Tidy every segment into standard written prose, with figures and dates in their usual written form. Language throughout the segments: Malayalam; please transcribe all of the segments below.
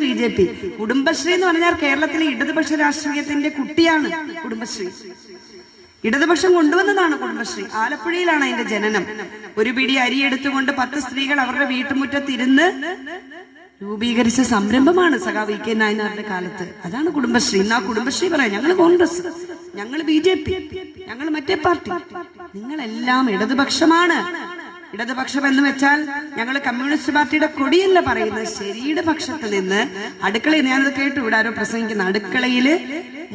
BJP. കുടുംബശ്രീ എന്ന് പറഞ്ഞാൽ കേരളത്തിലെ ഇടതുപക്ഷ രാഷ്ട്രീയത്തിന്റെ കുട്ടിയാണ് കുടുംബശ്രീ. ഇടതുപക്ഷം കൊണ്ടുവന്നതാണ് കുടുംബശ്രീ. ആലപ്പുഴയിലാണ് അതിന്റെ ജനനം. ഒരു പിടി അരി എടുത്തുകൊണ്ട് 10 സ്ത്രീകൾ അവരുടെ വീട്ടുമുറ്റത്തിരുന്ന് രൂപീകരിച്ച സംരംഭമാണ് സഖാവ് VK നായനാരുടെ കാലത്ത്. അതാണ് കുടുംബശ്രീ. ഇന്ന് ആ കുടുംബശ്രീ പറയാം ഞങ്ങൾ കോൺഗ്രസ്, ഞങ്ങൾ BJP, ഞങ്ങൾ മറ്റേ പാർട്ടി. നിങ്ങളെല്ലാം ഇടതുപക്ഷമാണ്. ഇടതുപക്ഷം എന്ന് വെച്ചാൽ ഞങ്ങൾ കമ്മ്യൂണിസ്റ്റ് പാർട്ടിയുടെ കൊടിയല്ല പറയുന്നത്, ശരിയുടെ പക്ഷത്ത് നിന്ന്. അടുക്കളയിൽ ഞാനത് കേട്ടു, ഇവിടെ ആരോ പ്രസംഗിക്കുന്ന അടുക്കളയില്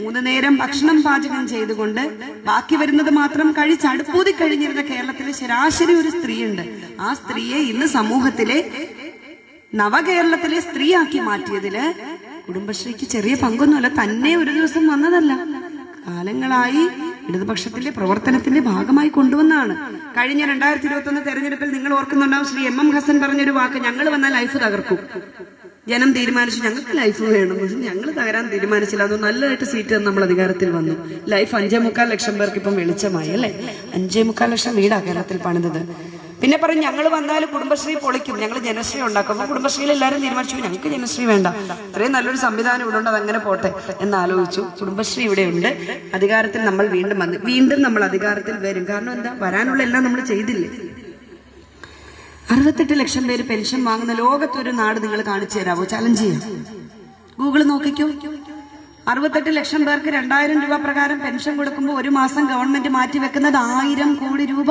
3 നേരം ഭക്ഷണം പാചകം ചെയ്തുകൊണ്ട് ബാക്കി വരുന്നത് മാത്രം കഴിച്ച് അടുപ്പൂതി കഴിഞ്ഞിരുന്ന കേരളത്തിലെ ശരാശരി ഒരു സ്ത്രീയുണ്ട്. ആ സ്ത്രീയെ ഇന്ന് സമൂഹത്തിലെ നവകേരളത്തിലെ സ്ത്രീയാക്കി മാറ്റിയതില് കുടുംബശ്രീക്ക് ചെറിയ പങ്കൊന്നുമല്ല. തന്നെ ഒരു ദിവസം വന്നതല്ല, കാലങ്ങളായി ഇടതുപക്ഷത്തിന്റെ പ്രവർത്തനത്തിന്റെ ഭാഗമായി കൊണ്ടുവന്നാണ്. കഴിഞ്ഞ 2021 തെരഞ്ഞെടുപ്പിൽ നിങ്ങൾ ഓർക്കുന്നുണ്ടാവും, ശ്രീ MM ഹസൻ പറഞ്ഞൊരു വാക്ക്, ഞങ്ങൾ വന്നാൽ ലൈഫ് തകർക്കും. ജനം തീരുമാനിച്ചു ഞങ്ങൾക്ക് ലൈഫ് വേണം, ഞങ്ങൾ തകരാൻ തീരുമാനിച്ചില്ല. അത് നല്ലതായിട്ട് സീറ്റ് തന്ന് നമ്മൾ അധികാരത്തിൽ വന്നു. ലൈഫ് 5.25 ലക്ഷം പേർക്ക് ഇപ്പം വെളിച്ചമായി അല്ലെ. 5.25 ലക്ഷം വീടാ കേരളത്തിൽ പണിതത്. പിന്നെ പറഞ്ഞു ഞങ്ങൾ വന്നാൽ കുടുംബശ്രീ പൊളിക്കും, ഞങ്ങൾ ജനശ്രീ ഉണ്ടാക്കും. അപ്പൊ കുടുംബശ്രീയിൽ എല്ലാവരും തീരുമാനിച്ചു ഞങ്ങൾക്ക് ജനശ്രീ വേണ്ട, ഇത്രയും നല്ലൊരു സംവിധാനം ഇവിടെ ഉണ്ട്, അതങ്ങനെ പോട്ടെ എന്നാലോചിച്ചു. കുടുംബശ്രീ ഇവിടെയുണ്ട്. അധികാരത്തിൽ നമ്മൾ വീണ്ടും വന്നു, വീണ്ടും നമ്മൾ അധികാരത്തിൽ വരും. കാരണം എന്താ, വരാനുള്ള എല്ലാം നമ്മൾ ചെയ്തില്ലേ. 68 ലക്ഷം പേര് പെൻഷൻ വാങ്ങുന്ന ലോകത്തൊരു നാട് നിങ്ങൾ കാണിച്ചു തരാമോ? ചലഞ്ച് ചെയ്യാം, ഗൂഗിൾ നോക്കിക്കോ. 68 ലക്ഷം പേർക്ക് 2000 രൂപ പ്രകാരം പെൻഷൻ കൊടുക്കുമ്പോൾ ഒരു മാസം ഗവൺമെന്റ് മാറ്റിവെക്കുന്നത് 1000 കോടി രൂപ.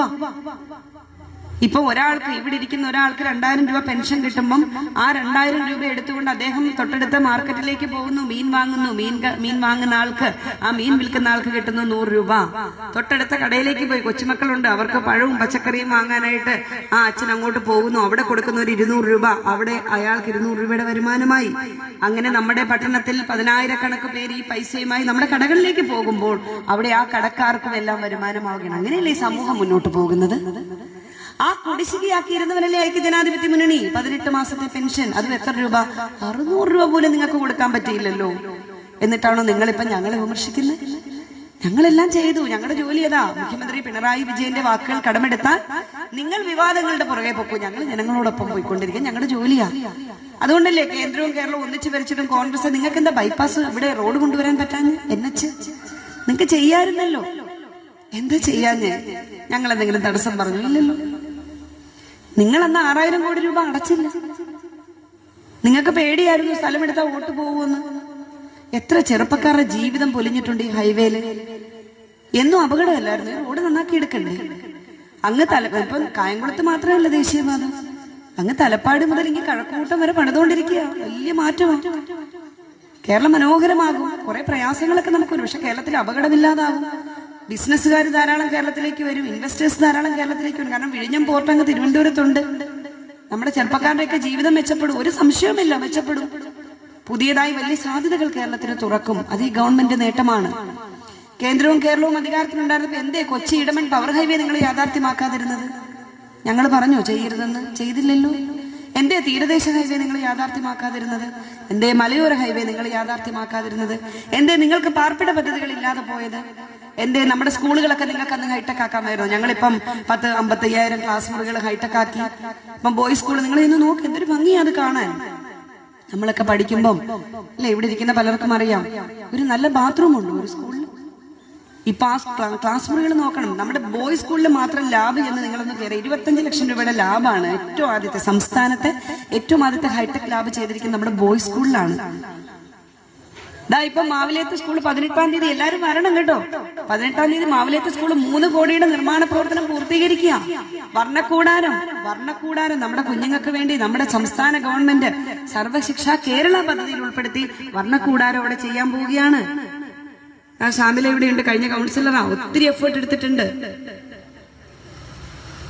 ഇപ്പൊ ഒരാൾക്ക്, ഇവിടെ ഇരിക്കുന്ന ഒരാൾക്ക് 2000 രൂപ പെൻഷൻ കിട്ടുമ്പം ആ 2000 രൂപ എടുത്തുകൊണ്ട് അദ്ദേഹം തൊട്ടടുത്ത മാർക്കറ്റിലേക്ക് പോകുന്നു, മീൻ വാങ്ങുന്നു. മീൻ വാങ്ങുന്ന ആൾക്ക്, ആ മീൻ വിൽക്കുന്ന ആൾക്ക് കിട്ടുന്നു 100 രൂപ. തൊട്ടടുത്ത കടയിലേക്ക് പോയി, കൊച്ചുമക്കളുണ്ട്, അവർക്ക് പഴവും പച്ചക്കറിയും വാങ്ങാനായിട്ട് ആ അച്ഛൻ അങ്ങോട്ട് പോകുന്നു, അവിടെ കൊടുക്കുന്ന ഒരു 200 രൂപ, അവിടെ അയാൾക്ക് 200 രൂപയുടെ വരുമാനമായി. അങ്ങനെ നമ്മുടെ പട്ടണത്തിൽ 10,000 പേര് ഈ പൈസയുമായി നമ്മുടെ കടകളിലേക്ക് പോകുമ്പോൾ അവിടെ ആ കടക്കാർക്കും എല്ലാം വരുമാനമാവുകയാണ്. അങ്ങനെയല്ലേ സമൂഹം മുന്നോട്ട് പോകുന്നത്? ആ കുടിശ്ശികയാക്കിയിരുന്നവരല്ലേ ഐക്യജനാധിപത്യ മുന്നണി. 18 മാസത്തെ പെൻഷൻ, അതും എത്ര രൂപ? 600 രൂപ പോലും നിങ്ങൾക്ക് കൊടുക്കാൻ പറ്റിയില്ലല്ലോ. എന്നിട്ടാണോ നിങ്ങളിപ്പം ഞങ്ങളെ വിമർശിക്കുന്നത്? ഞങ്ങളെല്ലാം ചെയ്തു, ഞങ്ങളുടെ ജോലി ഏതാ? മുഖ്യമന്ത്രി പിണറായി വിജയന്റെ വാക്കുകൾ കടമെടുത്താൽ നിങ്ങൾ വിവാദങ്ങളുടെ പുറകെ പൊക്കൂ, ഞങ്ങൾ ജനങ്ങളോടൊപ്പം പോയിക്കൊണ്ടിരിക്കുക, ഞങ്ങളുടെ ജോലിയാ. അതുകൊണ്ടല്ലേ കേന്ദ്രവും കേരളവും ഒന്നിച്ചു ഭരിച്ചിട്ടും കോൺഗ്രസ് നിങ്ങൾക്ക് എന്താ ബൈപ്പാസ് ഇവിടെ റോഡ് കൊണ്ടുവരാൻ പറ്റാഞ്ഞ്? NH നിങ്ങൾക്ക് ചെയ്യാറുണ്ടല്ലോ, എന്താ ചെയ്യാഞ്ഞ്? ഞങ്ങൾ എന്തെങ്കിലും തടസ്സം പറഞ്ഞു? ഇല്ലല്ലോ. നിങ്ങൾ അന്ന് 6000 കോടി രൂപ അടച്ചില്ല. നിങ്ങൾക്ക് പേടിയായിരുന്നു സ്ഥലമെടുത്താൽ വോട്ട് പോകുമെന്ന്. എത്ര ചെറുപ്പക്കാരുടെ ജീവിതം പൊലിഞ്ഞിട്ടുണ്ട് ഈ ഹൈവേയില്. എന്നും അപകടമല്ലായിരുന്നു, റോഡ് നന്നാക്കി എടുക്കണ്ടേ? അങ്ങ് ഇപ്പൊ കായംകുളത്ത് മാത്രമല്ല ദേശീയപാത, അങ്ങ് തലപ്പാടി മുതൽ ഇങ്ങനെ കഴക്കൂട്ടം വരെ പണിതുകൊണ്ടിരിക്കുക. വലിയ മാറ്റമാണ്. കേരളം മനോഹരമാകും. കുറെ പ്രയാസങ്ങളൊക്കെ നമുക്ക് വരും, പക്ഷെ കേരളത്തിൽ അപകടമില്ലാതാകും. ബിസിനസ്സുകാർ ധാരാളം കേരളത്തിലേക്ക് വരും, ഇൻവെസ്റ്റേഴ്സ് ധാരാളം കേരളത്തിലേക്ക് വരും. കാരണം വിഴിഞ്ഞം പോർട്ട് അങ്ങ് തിരുവനന്തപുരത്തുണ്ട്. നമ്മുടെ ചെറുപ്പക്കാരുടെയൊക്കെ ജീവിതം മെച്ചപ്പെടും, ഒരു സംശയവുമില്ല, മെച്ചപ്പെടും. പുതിയതായി വലിയ സാധ്യതകൾ കേരളത്തിന് തുറക്കും. അത് ഈ ഗവൺമെന്റ് നേട്ടമാണ്. കേന്ദ്രവും കേരളവും അധികാരത്തിലുണ്ടായിരുന്നപ്പോൾ എന്തേ കൊച്ചി ഇടമൺ പവർ ഹൈവേ നിങ്ങൾ യാഥാർത്ഥ്യമാക്കാതിരുന്നത്? ഞങ്ങൾ പറഞ്ഞോ ചെയ്യരുതെന്ന്? ചെയ്തില്ലല്ലോ. എന്തേ തീരദേശ ഹൈവേ നിങ്ങൾ യാഥാർത്ഥ്യമാക്കാതിരുന്നത്? എന്തേ മലയോര ഹൈവേ നിങ്ങൾ യാഥാർത്ഥ്യമാക്കാതിരുന്നത്? എന്തേ നിങ്ങൾക്ക് പാർപ്പിട പദ്ധതികൾ ഇല്ലാതെ പോയത്? എന്തേ നമ്മുടെ സ്കൂളുകളൊക്കെ നിങ്ങൾക്ക് അന്ന് ഹൈടെക് ആക്കാമായിരുന്നു? ഞങ്ങളിപ്പം 55,000 ക്ലാസ് മുറികൾ ഹൈടെക് ആക്കി. ഇപ്പം ബോയ്സ് സ്കൂൾ നിങ്ങൾ ഇന്ന് നോക്ക്, എന്തൊരു ഭംഗിയാ അത് കാണാൻ. നമ്മളൊക്കെ പഠിക്കുമ്പം അല്ലെ, ഇവിടെ ഇരിക്കുന്ന പലർക്കും അറിയാം, ഒരു നല്ല ബാത്റൂം ഉണ്ട് ഒരു സ്കൂളിൽ. ഇപ്പൊ ആ ക്ലാസ് മുറികൾ നോക്കണം. നമ്മുടെ ബോയ്സ് സ്കൂളിൽ മാത്രം ലാബ് എന്ന് നിങ്ങളൊന്ന് കയറി 25 ലക്ഷം രൂപയുടെ ലാബാണ്. ഏറ്റവും ആദ്യത്തെ സംസ്ഥാനത്തെ ഏറ്റവും ആദ്യത്തെ ഹൈടെക് ലാബ് ചെയ്തിരിക്കുന്നത് നമ്മുടെ ബോയ്സ് സ്കൂളിലാണ്. ഇപ്പൊ മാവിലേത്ത് സ്കൂൾ 18-ാം തീയതി എല്ലാരും വരണം കേട്ടോ. 18-ാം തീയതി മാവിലേത്ത് സ്കൂൾ 3 കോടിയുടെ നിർമ്മാണ പ്രവർത്തനം പൂർത്തീകരിക്കുക. വർണ്ണക്കൂടാരം നമ്മുടെ കുഞ്ഞുങ്ങൾക്ക് വേണ്ടി നമ്മുടെ സംസ്ഥാന ഗവൺമെന്റ് സർവശിക്ഷ കേരള പദ്ധതിയിൽ ഉൾപ്പെടുത്തി വർണ്ണക്കൂടാരം അവിടെ ചെയ്യാൻ പോവുകയാണ്. ആ ഷാമില ഇവിടെയുണ്ട്, കഴിഞ്ഞ കൗൺസിലറാ, ഒത്തിരി എഫേർട്ട് എടുത്തിട്ടുണ്ട്.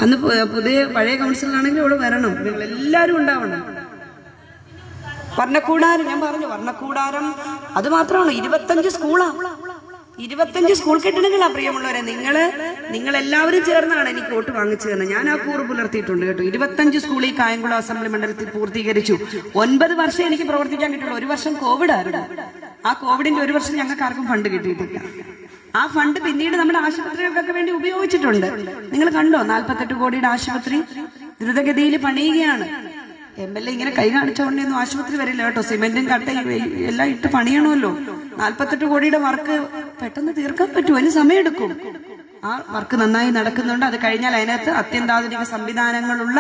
അന്ന് പഴയ കൗൺസിലറാണെങ്കിൽ ഇവിടെ വരണം, നിങ്ങൾ എല്ലാരും ഉണ്ടാവണം. വർണ്ണക്കൂടാരം, ഞാൻ പറഞ്ഞു വർണ്ണക്കൂടാരം. അത് മാത്രമാണ് 25 സ്കൂളാ, 25 സ്കൂൾ കെട്ടിടങ്ങളാ. പ്രിയമുള്ളവരെ, നിങ്ങൾ എല്ലാവരും ചേർന്നാണ് എനിക്ക് വോട്ട് വാങ്ങിച്ചു തന്നെ. ഞാൻ ആ കൂറ് പുലർത്തിയിട്ടുണ്ട് കേട്ടോ. 25 സ്കൂൾ ഈ കായംകുളം അസംബ്ലി മണ്ഡലത്തിൽ പൂർത്തീകരിച്ചു. 9 വർഷം എനിക്ക് പ്രവർത്തിക്കാൻ കിട്ടുള്ളൂ. 1 വർഷം കോവിഡ് ആയിരുന്നു. ആ കോവിഡിന്റെ 1 വർഷം ഞങ്ങൾക്ക് ആർക്കും ഫണ്ട് കിട്ടിയിട്ടില്ല. ആ ഫണ്ട് പിന്നീട് നമ്മുടെ ആശുപത്രികൾക്കൊക്കെ വേണ്ടി ഉപയോഗിച്ചിട്ടുണ്ട്. നിങ്ങൾ കണ്ടോ, 48 കോടിയുടെ ആശുപത്രി ദ്രുതഗതിയിൽ പണിയുകയാണ്. MLA ഇങ്ങനെ കൈ കാണിച്ചോണ്ടൊന്നും ആശുപത്രി വരില്ല കേട്ടോ. സിമെന്റും കട്ടയും എല്ലാം ഇട്ട് പണിയണമല്ലോ. 48 കോടിയുടെ വർക്ക് പെട്ടെന്ന് തീർക്കാൻ പറ്റുമോ? അതിന് സമയമെടുക്കും. ആ വർക്ക് നന്നായി നടക്കുന്നുണ്ട്. അത് കഴിഞ്ഞാൽ അതിനകത്ത് അത്യന്താധുനിക സംവിധാനങ്ങളുള്ള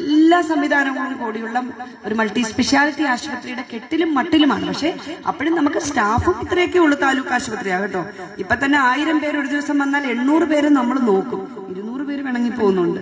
എല്ലാ സംവിധാനങ്ങളും കൂടിയുള്ള ഒരു മൾട്ടി സ്പെഷ്യാലിറ്റി ആശുപത്രിയുടെ കെട്ടിലും മട്ടിലുമാണ്. പക്ഷെ അപ്പോഴും നമുക്ക് സ്റ്റാഫും ഇത്രയൊക്കെ ഉള്ളു താലൂക്ക് ആശുപത്രിയാ കേട്ടോ. ഇപ്പൊ തന്നെ 1000 പേര് ഒരു ദിവസം വന്നാൽ 800 പേര് നമ്മൾ നോക്കും. 200 പേര് വേണമെങ്കിൽ പോകുന്നുണ്ട്.